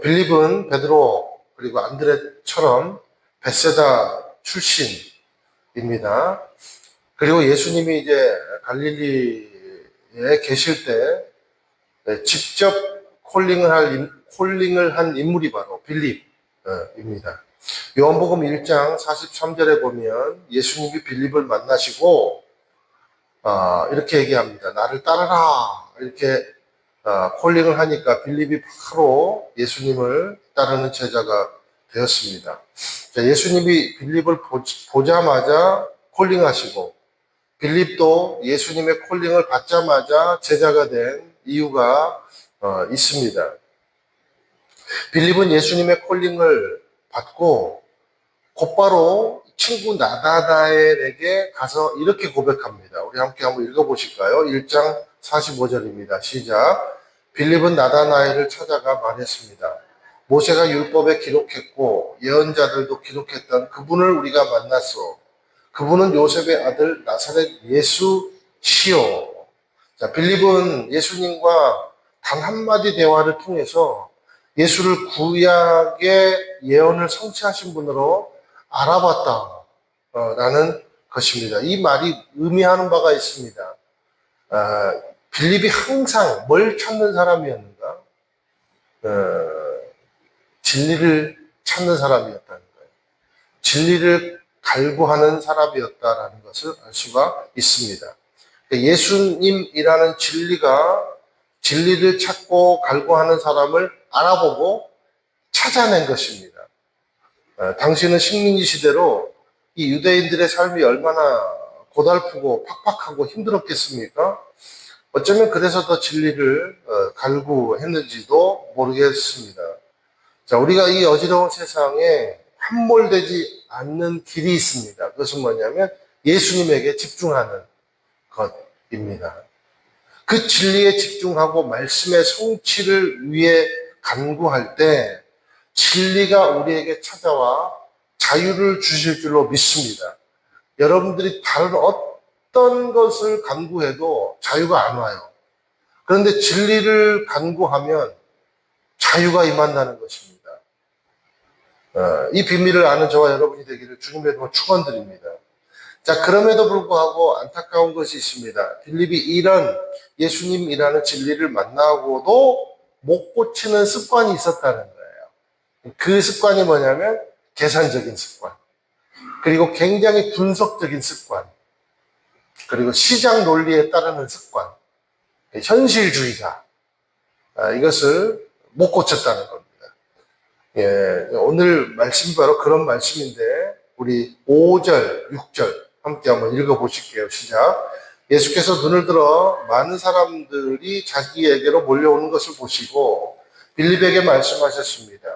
빌립은 베드로 그리고 안드레처럼 벳세다 출신입니다. 그리고 예수님이 이제 갈릴리에 계실 때 직접 콜링을 한 인물이 바로 빌립입니다. 요한복음 1장 43절에 보면 예수님이 빌립을 만나시고 이렇게 얘기합니다. 나를 따르라 이렇게 콜링을 하니까 빌립이 바로 예수님을 따르는 제자가 되었습니다. 예수님이 빌립을 보자마자 콜링하시고 빌립도 예수님의 콜링을 받자마자 제자가 된 이유가 있습니다. 빌립은 예수님의 콜링을 받고 곧바로 친구 나다나엘에게 가서 이렇게 고백합니다. 우리 함께 한번 읽어보실까요? 1장 45절입니다. 시작. 빌립은 나다나엘을 찾아가 말했습니다. 모세가 율법에 기록했고 예언자들도 기록했던 그분을 우리가 만났소. 그분은 요셉의 아들 나사렛 예수시오. 자, 빌립은 예수님과 단 한마디 대화를 통해서 예수를 구약의 예언을 성취하신 분으로 알아봤다라는 것입니다. 이 말이 의미하는 바가 있습니다. 빌립이 항상 뭘 찾는 사람이었는가? 진리를 찾는 사람이었다는 거예요. 진리를 갈구하는 사람이었다라는 것을 알 수가 있습니다. 예수님이라는 진리를 찾고 갈구하는 사람을 알아보고 찾아낸 것입니다. 당시는 식민지 시대로 이 유대인들의 삶이 얼마나 고달프고 팍팍하고 힘들었겠습니까? 어쩌면 그래서 더 진리를 갈구했는지도 모르겠습니다. 자, 우리가 이 어지러운 세상에 함몰되지 않는 길이 있습니다. 그것은 뭐냐면 예수님에게 집중하는 것입니다. 그 진리에 집중하고 말씀의 성취를 위해 간구할 때 진리가 우리에게 찾아와 자유를 주실 줄로 믿습니다. 여러분들이 다른 어떤 것을 간구해도 자유가 안 와요. 그런데 진리를 간구하면 자유가 임한다는 것입니다. 이 비밀을 아는 저와 여러분이 되기를 주님의 이름으로 축원드립니다. 자, 그럼에도 불구하고 안타까운 것이 있습니다. 빌립이 이런 예수님이라는 진리를 만나고도 못 고치는 습관이 있었다는 거예요. 그 습관이 뭐냐면 계산적인 습관, 그리고 굉장히 분석적인 습관, 그리고 시장 논리에 따르는 습관, 현실주의자, 이것을 못 고쳤다는 겁니다. 오늘 말씀이 바로 그런 말씀인데 우리 5절, 6절 함께 한번 읽어보실게요. 시작. 예수께서 눈을 들어 많은 사람들이 자기에게로 몰려오는 것을 보시고 빌립에게 말씀하셨습니다.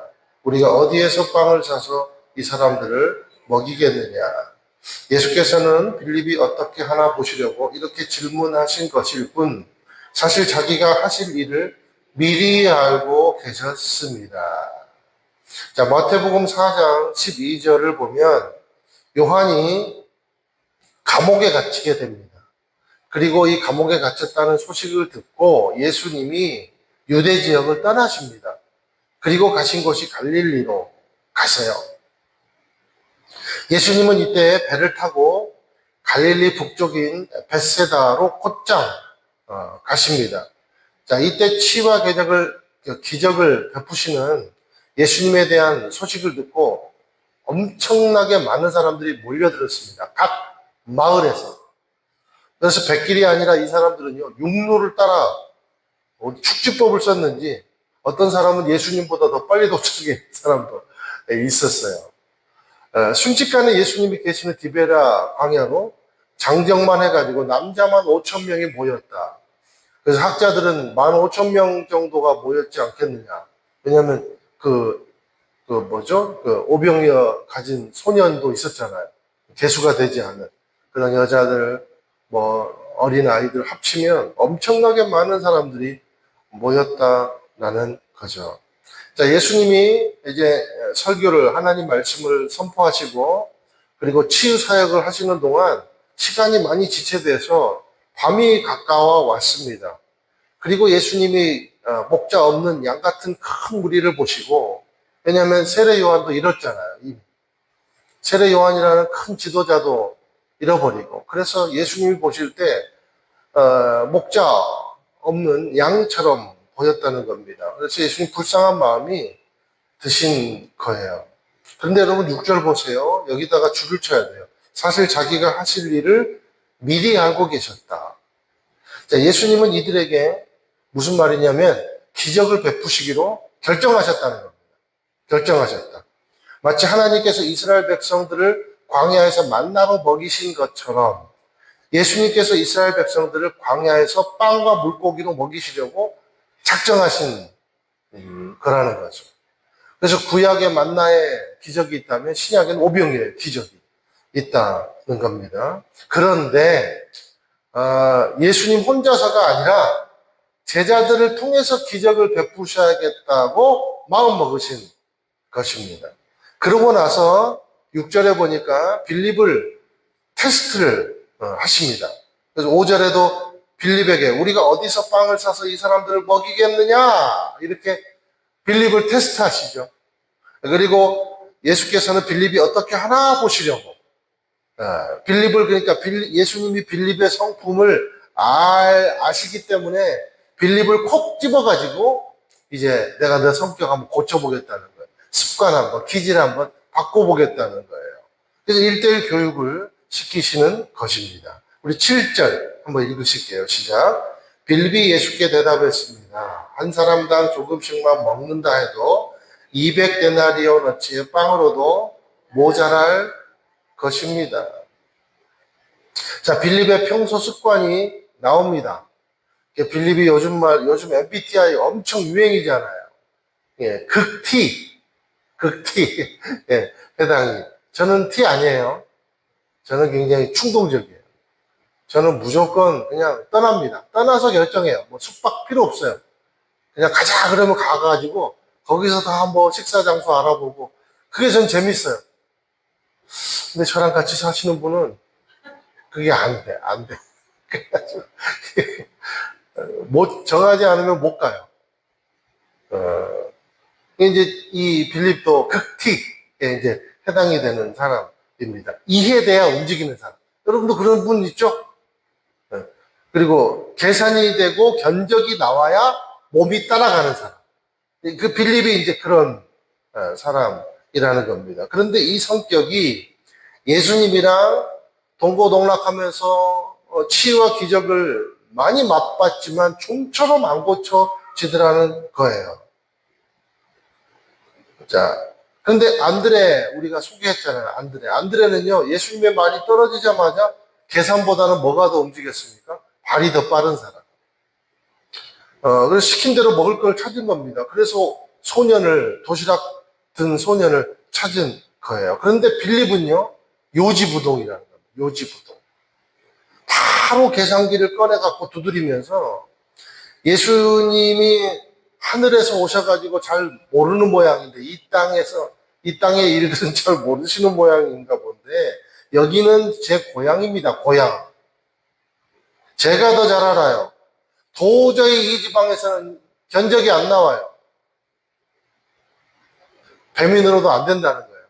우리가 어디에서 빵을 사서 이 사람들을 먹이겠느냐. 예수께서는 빌립이 어떻게 하나 보시려고 이렇게 질문하신 것일 뿐 사실 자기가 하실 일을 미리 알고 계셨습니다. 자, 마태복음 4장 12절을 보면 요한이 감옥에 갇히게 됩니다. 그리고 이 감옥에 갇혔다는 소식을 듣고 예수님이 유대 지역을 떠나십니다. 그리고 가신 곳이 갈릴리로 가세요. 예수님은 이때 배를 타고 갈릴리 북쪽인 벳세다로 곧장 가십니다. 자, 이때 치유와 기적을 베푸시는 예수님에 대한 소식을 듣고 엄청나게 많은 사람들이 몰려들었습니다. 각 마을에서. 그래서 백길이 아니라 이 사람들은요, 육로를 따라 축지법을 썼는지 어떤 사람은 예수님보다 더 빨리 도착한 사람도 있었어요. 순식간에 예수님이 계시는 디베라 광야로 장정만 해가지고 남자만 5천 명이 모였다. 그래서 학자들은 15,000명 정도가 모였지 않겠느냐. 왜냐하면 오병이어 가진 소년도 있었잖아요. 개수가 되지 않은 그런 여자들, 어린 아이들 합치면 엄청나게 많은 사람들이 모였다라는 거죠. 자, 예수님이 이제 설교를, 하나님 말씀을 선포하시고, 그리고 치유 사역을 하시는 동안 시간이 많이 지체돼서 밤이 가까워 왔습니다. 그리고 예수님이 목자 없는 양 같은 큰 무리를 보시고, 왜냐하면 세례 요한도 잃었잖아요. 세례 요한이라는 큰 지도자도 잃어버리고, 그래서 예수님이 보실 때 목자 없는 양처럼 보였다는 겁니다. 그래서 예수님 불쌍한 마음이 드신 거예요. 그런데 여러분 6절 보세요. 여기다가 줄을 쳐야 돼요. 사실 자기가 하실 일을 미리 알고 계셨다. 자, 예수님은 이들에게 무슨 말이냐면 기적을 베푸시기로 결정하셨다는 겁니다. 결정하셨다. 마치 하나님께서 이스라엘 백성들을 광야에서 만나로 먹이신 것처럼 예수님께서 이스라엘 백성들을 광야에서 빵과 물고기로 먹이시려고 작정하신 거라는 거죠. 그래서 구약에 만나의 기적이 있다면 신약에는 오병이의 기적이 있다는 겁니다. 그런데 예수님 혼자서가 아니라 제자들을 통해서 기적을 베푸셔야겠다고 마음먹으신 것입니다. 그러고 나서 6절에 보니까 빌립을 테스트를 하십니다. 그래서 5절에도 빌립에게 우리가 어디서 빵을 사서 이 사람들을 먹이겠느냐 이렇게 빌립을 테스트하시죠. 그리고 예수께서는 빌립이 어떻게 하나 보시려고 빌립을 그러니까 예수님이 빌립의 성품을 아시기 때문에 빌립을 콕 집어가지고 이제 내가 내 성격 한번 고쳐보겠다는 거예요. 습관 한번, 기질 한번 바꿔보겠다는 거예요. 그래서 1대1 교육을 시키시는 것입니다. 우리 7절 한번 읽으실게요. 시작. 빌립이 예수께 대답했습니다. 한 사람당 조금씩만 먹는다 해도 200데나리온어치의 빵으로도 모자랄 것입니다. 자, 빌립의 평소 습관이 나옵니다. 빌립이 요즘 MBTI 엄청 유행이잖아요. 예, 극T. 예, 해당이. 저는 T 아니에요. 저는 굉장히 충동적이에요. 저는 무조건 그냥 떠납니다. 떠나서 결정해요. 뭐 숙박 필요 없어요. 그냥 가자 그러면 가가지고 거기서 다 한번 식사 장소 알아보고 그게 전 재밌어요. 근데 저랑 같이 사시는 분은 그게 안 돼. 그래가지고 못 정하지 않으면 못 가요. 이제 이 빌립도 극티에 이제 해당이 되는 사람입니다. 이해돼야 움직이는 사람. 여러분도 그런 분 있죠? 그리고 계산이 되고 견적이 나와야 몸이 따라가는 사람. 그 빌립이 이제 그런 사람이라는 겁니다. 그런데 이 성격이 예수님이랑 동고동락하면서 치유와 기적을 많이 맛봤지만 좀처럼 안 고쳐지더라는 거예요. 자, 그런데 안드레 우리가 소개했잖아요. 안드레는요 예수님의 말이 떨어지자마자 계산보다는 뭐가 더 움직였습니까? 발이 더 빠른 사람. 그래서 시킨 대로 먹을 걸 찾은 겁니다. 그래서 도시락 든 소년을 찾은 거예요. 그런데 빌립은요 요지부동이라는 겁니다. 요지부동. 바로 계산기를 꺼내갖고 두드리면서 예수님이 하늘에서 오셔가지고 잘 모르는 모양인데 이 땅의 일들은 잘 모르시는 모양인가 본데 여기는 제 고향입니다. 고향. 제가 더 잘 알아요. 도저히 이 지방에서는 견적이 안 나와요. 배민으로도 안 된다는 거예요.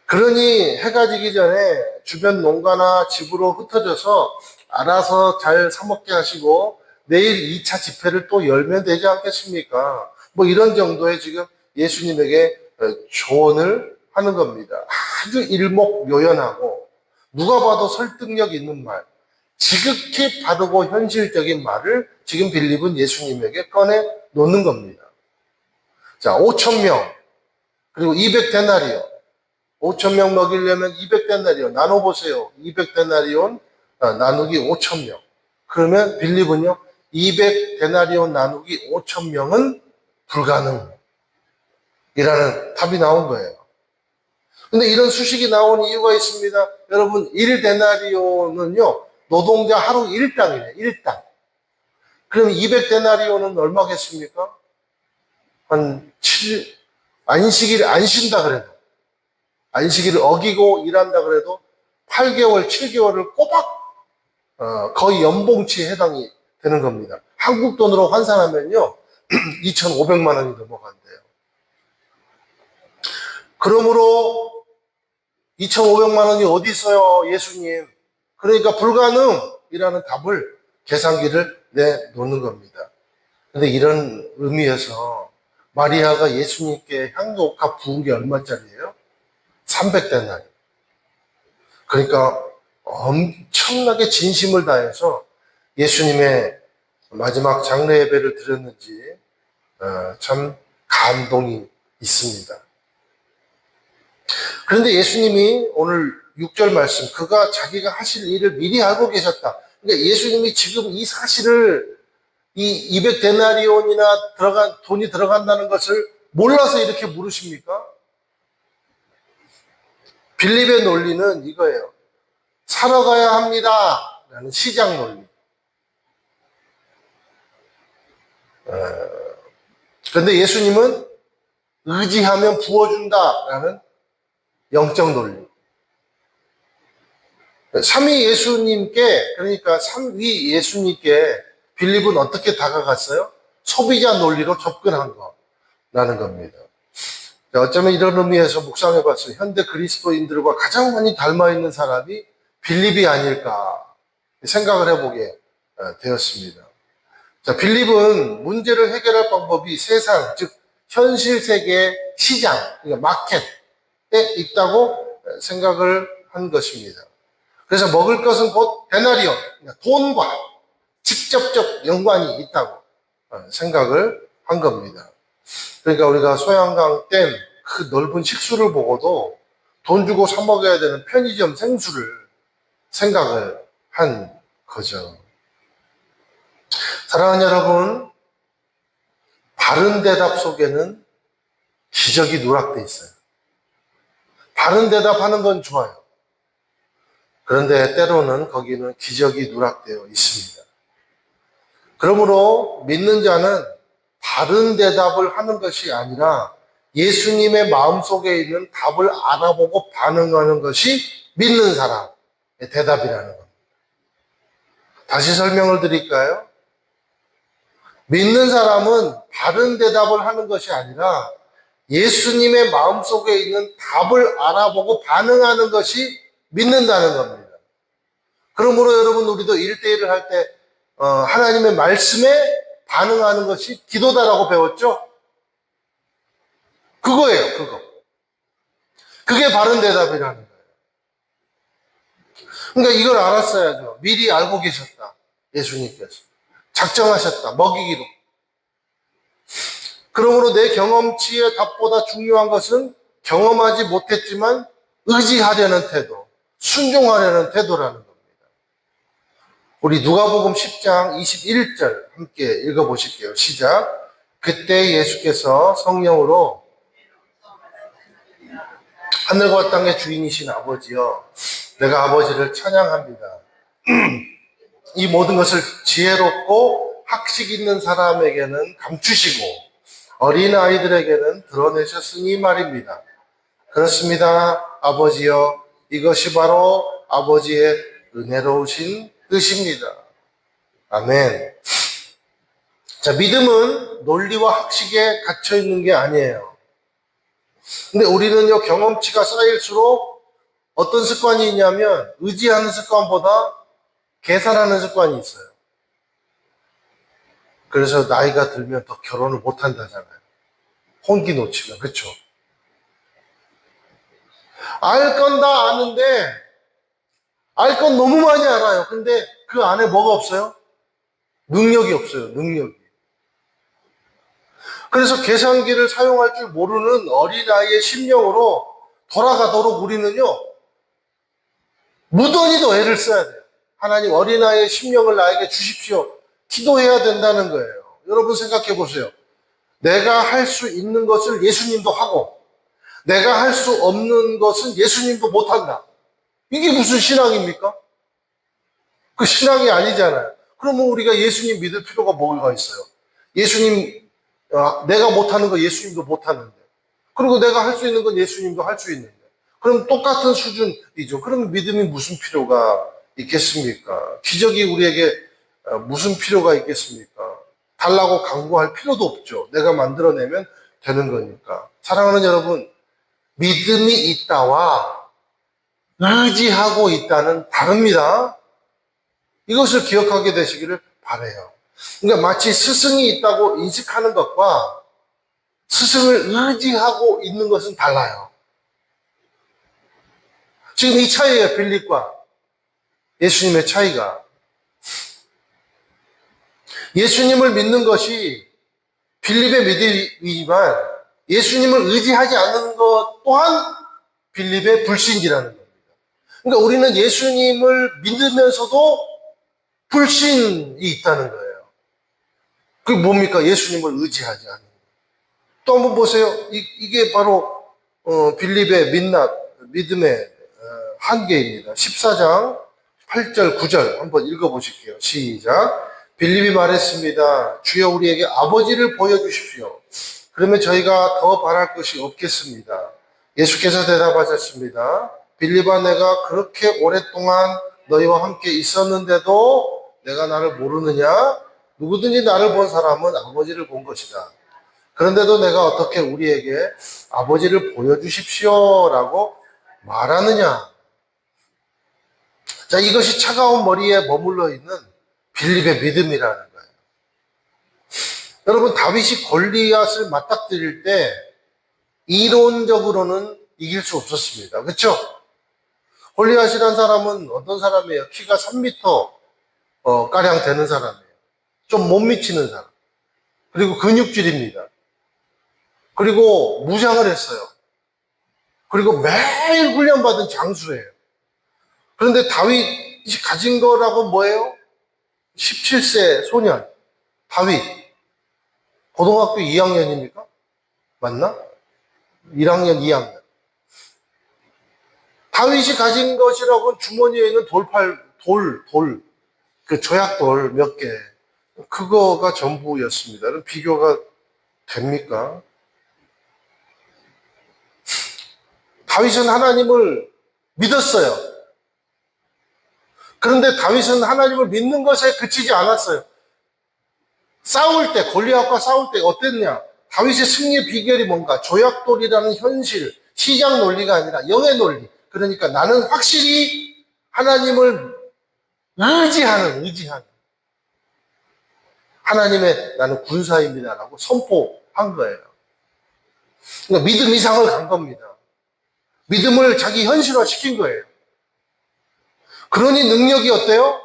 그러니 해가 지기 전에 주변 농가나 집으로 흩어져서 알아서 잘 사먹게 하시고 내일 2차 집회를 또 열면 되지 않겠습니까? 뭐 이런 정도의 지금 예수님에게 조언을 하는 겁니다. 아주 일목요연하고 누가 봐도 설득력 있는 말, 지극히 바르고 현실적인 말을 지금 빌립은 예수님에게 꺼내 놓는 겁니다. 자, 5,000명 그리고 200데나리온 5,000명 먹이려면 200데나리온 나눠보세요. 200데나리온 나누기 5,000명. 그러면 빌립은요 200데나리온 나누기 5,000명은 불가능이라는 답이 나온 거예요. 근데 이런 수식이 나온 이유가 있습니다. 여러분 1데나리온은요 노동자 하루 1당이에요. 1당. 그럼 200데나리온은 얼마겠습니까? 안 쉰다 그래도 안식일을 어기고 일한다 그래도 8개월, 7개월을 꼬박 거의 연봉치에 해당이 되는 겁니다. 한국 돈으로 환산하면요, 2,500만 원이 넘어간대요. 그러므로 2,500만 원이 어디 있어요, 예수님? 그러니까 불가능이라는 답을 계산기를 내놓는 겁니다. 근데 이런 의미에서 마리아가 예수님께 향유옥합 부은 게 얼마짜리예요? 300데나리. 그러니까 엄청나게 진심을 다해서 예수님의 마지막 장례 예배를 드렸는지 참 감동이 있습니다. 그런데 예수님이 오늘 6절 말씀, 그가 자기가 하실 일을 미리 알고 계셨다. 그러니까 예수님이 지금 이 사실을, 이 200데나리온이나 돈이 들어간다는 것을 몰라서 이렇게 물으십니까? 빌립의 논리는 이거예요. 사러 가야 합니다. 라는 시장 논리. 그런데 예수님은 의지하면 부어준다. 라는 영적 논리. 삼위 예수님께, 그러니까 삼위 예수님께 빌립은 어떻게 다가갔어요? 소비자 논리로 접근한 거라는 겁니다. 어쩌면 이런 의미에서 묵상해 봤어요. 현대 그리스도인들과 가장 많이 닮아있는 사람이 빌립이 아닐까 생각을 해보게 되었습니다. 자, 빌립은 문제를 해결할 방법이 세상, 즉 현실 세계 시장, 그러니까 마켓에 있다고 생각을 한 것입니다. 그래서 먹을 것은 곧 데나리온, 그러니까 돈과 직접적 연관이 있다고 생각을 한 겁니다. 그러니까 우리가 소양강 댐 그 넓은 식수를 보고도 돈 주고 사 먹어야 되는 편의점 생수를 생각을 한 거죠. 사랑하는 여러분, 바른 대답 속에는 기적이 누락되어 있어요. 바른 대답하는 건 좋아요. 그런데 때로는 거기는 기적이 누락되어 있습니다. 그러므로 믿는 자는 바른 대답을 하는 것이 아니라 예수님의 마음속에 있는 답을 알아보고 반응하는 것이 믿는 사람의 대답이라는 겁니다. 다시 설명을 드릴까요? 믿는 사람은 바른 대답을 하는 것이 아니라 예수님의 마음속에 있는 답을 알아보고 반응하는 것이 믿는다는 겁니다. 그러므로 여러분, 우리도 1대1을 할 때 하나님의 말씀에 반응하는 것이 기도다라고 배웠죠? 그거예요, 그거. 그게 바른 대답이라는 거예요. 그러니까 이걸 알았어야죠. 미리 알고 계셨다. 예수님께서. 작정하셨다. 먹이기로. 그러므로 내 경험치의 답보다 중요한 것은 경험하지 못했지만 의지하려는 태도, 순종하려는 태도라는 겁니다. 우리 누가복음 10장 21절 함께 읽어보실게요. 시작. 그때 예수께서 성령으로 하늘과 땅의 주인이신 아버지여, 내가 아버지를 찬양합니다. 이 모든 것을 지혜롭고 학식 있는 사람에게는 감추시고 어린 아이들에게는 드러내셨으니 말입니다. 그렇습니다. 아버지여, 이것이 바로 아버지의 은혜로우신 뜻입니다. 아멘. 자, 믿음은 논리와 학식에 갇혀 있는 게 아니에요. 근데 우리는요, 경험치가 쌓일수록 어떤 습관이 있냐면 의지하는 습관보다 계산하는 습관이 있어요. 그래서 나이가 들면 더 결혼을 못 한다잖아요. 혼기 놓치면. 그렇죠? 알 건 다 아는데 알 건 너무 많이 알아요. 근데 그 안에 뭐가 없어요? 능력이 없어요. 능력이. 그래서 계산기를 사용할 줄 모르는 어린아이의 심령으로 돌아가도록 우리는요, 무던히도 애를 써야 돼요. 하나님, 어린아이의 심령을 나에게 주십시오. 기도해야 된다는 거예요. 여러분 생각해 보세요. 내가 할 수 있는 것을 예수님도 하고 내가 할 수 없는 것은 예수님도 못한다. 이게 무슨 신앙입니까? 그 신앙이 아니잖아요. 그러면 우리가 예수님 믿을 필요가 뭐가 있어요? 예수님, 내가 못하는 거 예수님도 못하는데, 그리고 내가 할 수 있는 건 예수님도 할 수 있는데, 그럼 똑같은 수준이죠. 그럼 믿음이 무슨 필요가 있겠습니까? 기적이 우리에게 무슨 필요가 있겠습니까? 달라고 강구할 필요도 없죠. 내가 만들어내면 되는 거니까. 사랑하는 여러분, 믿음이 있다와 의지하고 있다는 다릅니다. 이것을 기억하게 되시기를 바라요. 그러니까 마치 스승이 있다고 인식하는 것과 스승을 의지하고 있는 것은 달라요. 지금 이 차이예요. 빌립과 예수님의 차이가. 예수님을 믿는 것이 빌립의 믿음이지만 예수님을 의지하지 않는 것 또한 빌립의 불신이라는 겁니다. 그러니까 우리는 예수님을 믿으면서도 불신이 있다는 거예요. 그게 뭡니까? 예수님을 의지하지 않는 거예요. 또 한번 보세요. 이게 바로 빌립의 믿음의 한계입니다. 14장 8절 9절 한번 읽어보실게요. 시작. 빌립이 말했습니다. 주여 우리에게 아버지를 보여주십시오. 그러면 저희가 더 바랄 것이 없겠습니다. 예수께서 대답하셨습니다. 빌립아, 내가 그렇게 오랫동안 너희와 함께 있었는데도 내가 나를 모르느냐? 누구든지 나를 본 사람은 아버지를 본 것이다. 그런데도 내가 어떻게 우리에게 아버지를 보여주십시오라고 말하느냐? 자, 이것이 차가운 머리에 머물러 있는 빌립의 믿음이라는 거예요. 여러분, 다윗이 골리앗을 맞닥뜨릴 때 이론적으로는 이길 수 없었습니다. 그렇죠? 골리앗이라는 사람은 어떤 사람이에요? 키가 3m 가량 되는 사람이에요. 좀 못 미치는 사람. 그리고 근육질입니다. 그리고 무장을 했어요. 그리고 매일 훈련받은 장수예요. 그런데 다윗이 가진 거라고 뭐예요? 17세 소년 다윗. 고등학교 2학년입니까? 맞나? 1학년, 2학년. 다윗이 가진 것이라고는 주머니에 있는 그 조약돌 몇 개. 그거가 전부였습니다. 비교가 됩니까? 다윗은 하나님을 믿었어요. 그런데 다윗은 하나님을 믿는 것에 그치지 않았어요. 싸울 때, 골리앗과 싸울 때 어땠냐? 다윗의 승리의 비결이 뭔가? 조약돌이라는 현실, 시장 논리가 아니라 영의 논리. 그러니까 나는 확실히 하나님을 의지하는. 하나님의 나는 군사입니다라고 선포한 거예요. 그러니까 믿음 이상을 간 겁니다. 믿음을 자기 현실화 시킨 거예요. 그러니 능력이 어때요?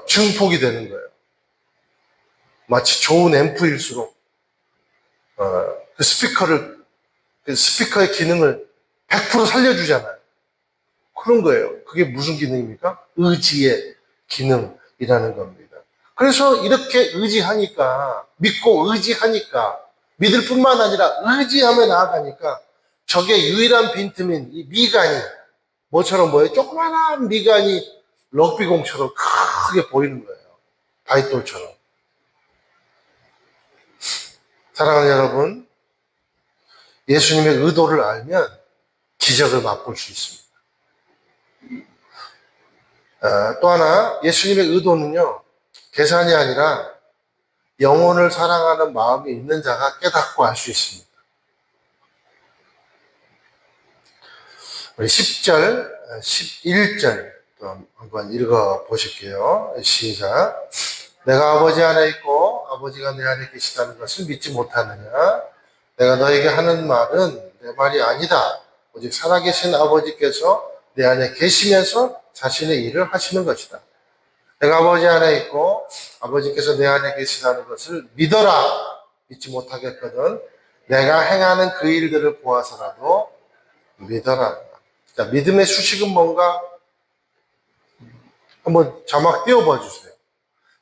증폭이 되는 거예요. 마치 좋은 앰프일수록 그 스피커의 기능을 100% 살려주잖아요. 그런 거예요. 그게 무슨 기능입니까? 의지의 기능이라는 겁니다. 그래서 이렇게 의지하니까, 믿고 의지하니까, 믿을 뿐만 아니라 의지하며 나아가니까 적의 유일한 빈틈인 이 미간이 뭐처럼 뭐예요? 조그마한 미간이 럭비공처럼 크게 보이는 거예요. 바위돌처럼. 사랑하는 여러분, 예수님의 의도를 알면 기적을 맛볼 수 있습니다. 또 하나, 예수님의 의도는요, 계산이 아니라 영혼을 사랑하는 마음이 있는 자가 깨닫고 알 수 있습니다. 우리 10절, 11절 또 한번 읽어 보실게요. 시작. 내가 아버지 안에 있고 아버지가 내 안에 계시다는 것을 믿지 못하느냐? 내가 너에게 하는 말은 내 말이 아니다. 오직 살아계신 아버지께서 내 안에 계시면서 자신의 일을 하시는 것이다. 내가 아버지 안에 있고 아버지께서 내 안에 계시다는 것을 믿어라. 믿지 못하겠거든. 내가 행하는 그 일들을 보아서라도 믿어라. 자, 믿음의 수식은 뭔가? 한번 자막 띄워봐 주세요.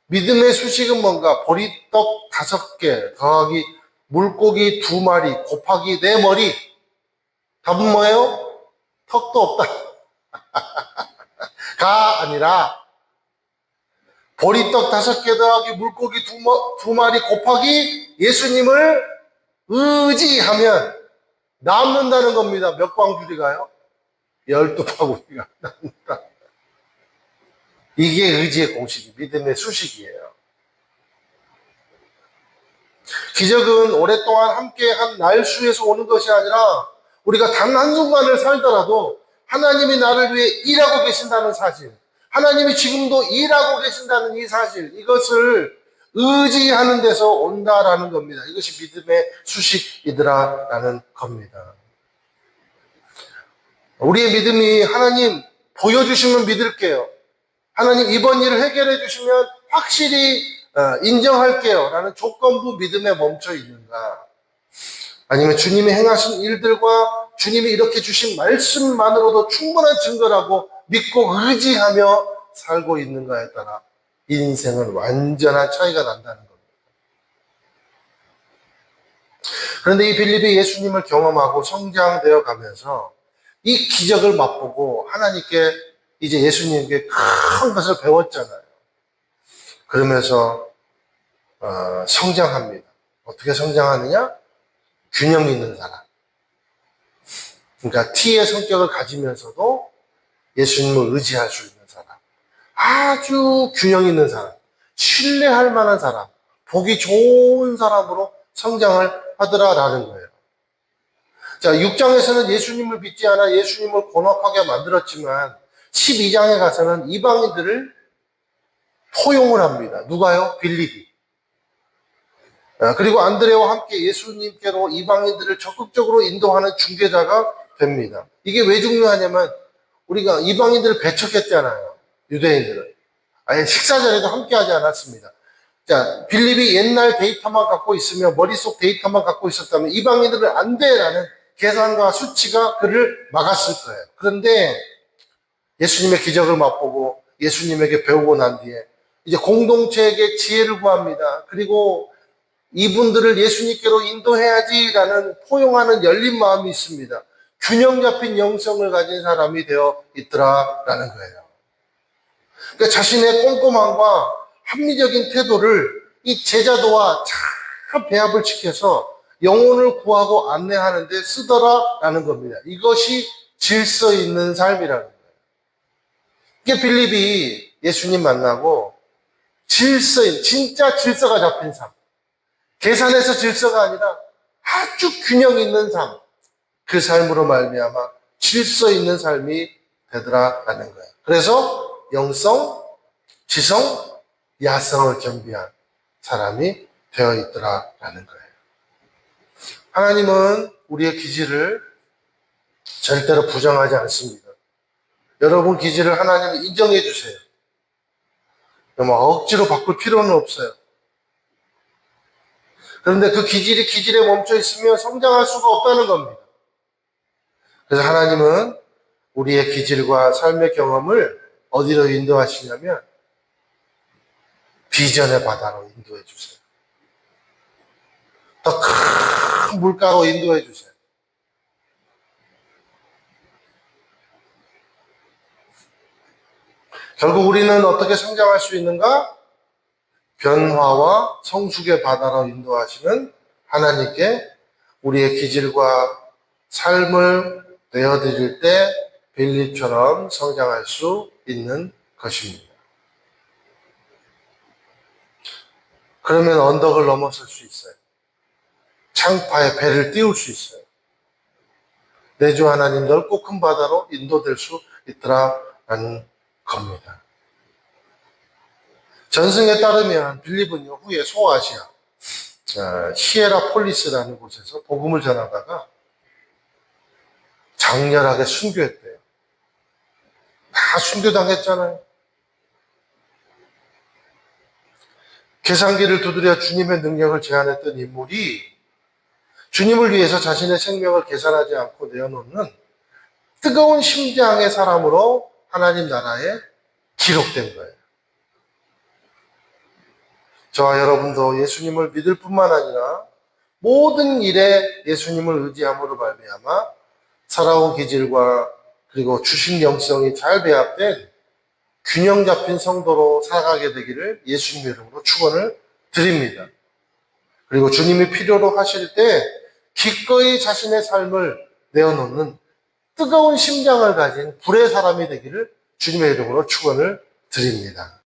믿음의 수식은 뭔가? 보리떡 5개 더하기 물고기 2마리 곱하기 내 머리. 답은 뭐예요? 턱도 없다. 가 아니라 보리떡 5개 더하기 물고기 2마리 곱하기 예수님을 의지하면 남는다는 겁니다. 몇 광주리가요? 12바구니가 남는다. 이게 의지의 공식이, 믿음의 수식이에요. 기적은 오랫동안 함께한 날수에서 오는 것이 아니라 우리가 단 한순간을 살더라도 하나님이 나를 위해 일하고 계신다는 사실, 하나님이 지금도 일하고 계신다는 이 사실, 이것을 의지하는 데서 온다라는 겁니다. 이것이 믿음의 수식이더라라는 겁니다. 우리의 믿음이 하나님 보여주시면 믿을게요. 하나님 이번 일을 해결해 주시면 확실히 인정할게요 라는 조건부 믿음에 멈춰 있는가? 아니면 주님이 행하신 일들과 주님이 이렇게 주신 말씀만으로도 충분한 증거라고 믿고 의지하며 살고 있는가에 따라 인생은 완전한 차이가 난다는 겁니다. 그런데 이 빌립이 예수님을 경험하고 성장되어 가면서 이 기적을 맛보고 하나님께 이제 예수님께 큰 것을 배웠잖아요. 그러면서 성장합니다. 어떻게 성장하느냐? 균형 있는 사람. 그러니까 T의 성격을 가지면서도 예수님을 의지할 수 있는 사람. 아주 균형 있는 사람. 신뢰할 만한 사람. 보기 좋은 사람으로 성장을 하더라라는 거예요. 자, 6장에서는 예수님을 믿지 않아 예수님을 곤혹하게 만들었지만 12장에 가서는 이방인들을 포용을 합니다. 누가요? 빌립이. 그리고 안드레와 함께 예수님께로 이방인들을 적극적으로 인도하는 중개자가 됩니다. 이게 왜 중요하냐면 우리가 이방인들을 배척했잖아요. 유대인들을. 아예 식사 자리도 함께 하지 않았습니다. 자, 빌립이 옛날 데이터만 갖고 있으면 머릿속 데이터만 갖고 있었다면 이방인들은 안 돼라는 계산과 수치가 그를 막았을 거예요. 그런데 예수님의 기적을 맛보고 예수님에게 배우고 난 뒤에 이제 공동체에게 지혜를 구합니다. 그리고 이분들을 예수님께로 인도해야지라는 포용하는 열린 마음이 있습니다. 균형 잡힌 영성을 가진 사람이 되어 있더라라는 거예요. 그러니까 자신의 꼼꼼함과 합리적인 태도를 이 제자도와 잘 배합을 시켜서 영혼을 구하고 안내하는 데 쓰더라라는 겁니다. 이것이 질서 있는 삶이라는 거예요. 이게 빌립이 예수님 만나고 진짜 질서가 잡힌 삶. 계산해서 질서가 아니라 아주 균형 있는 삶. 그 삶으로 말미암아 질서 있는 삶이 되더라라는 거예요. 그래서 영성, 지성, 야성을 겸비한 사람이 되어 있더라라는 거예요. 하나님은 우리의 기질을 절대로 부정하지 않습니다. 여러분 기질을 하나님은 인정해 주세요. 억지로 바꿀 필요는 없어요. 그런데 그 기질이 기질에 멈춰 있으면 성장할 수가 없다는 겁니다. 그래서 하나님은 우리의 기질과 삶의 경험을 어디로 인도하시냐면 비전의 바다로 인도해 주세요. 더 큰 물가로 인도해 주세요. 결국 우리는 어떻게 성장할 수 있는가? 변화와 성숙의 바다로 인도하시는 하나님께 우리의 기질과 삶을 내어드릴 때 빌립처럼 성장할 수 있는 것입니다. 그러면 언덕을 넘어설 수 있어요. 창파에 배를 띄울 수 있어요. 내 주 하나님 넓고 큰 바다로 인도될 수 있더라라는 겁니다. 전승에 따르면 빌립은요, 후에 소아시아, 히에라폴리스라는 곳에서 복음을 전하다가 장렬하게 순교했대요. 다 순교당했잖아요. 계산기를 두드려 주님의 능력을 제안했던 인물이 주님을 위해서 자신의 생명을 계산하지 않고 내어놓는 뜨거운 심장의 사람으로 하나님 나라에 기록된 거예요. 저와 여러분도 예수님을 믿을 뿐만 아니라 모든 일에 예수님을 의지함으로 말미암아 살아온 기질과 그리고 주신 영성이 잘 배합된 균형 잡힌 성도로 살아가게 되기를 예수님 이름으로 축원을 드립니다. 그리고 주님이 필요로 하실 때 기꺼이 자신의 삶을 내어놓는 뜨거운 심장을 가진 불의 사람이 되기를 주님의 이름으로 축원을 드립니다.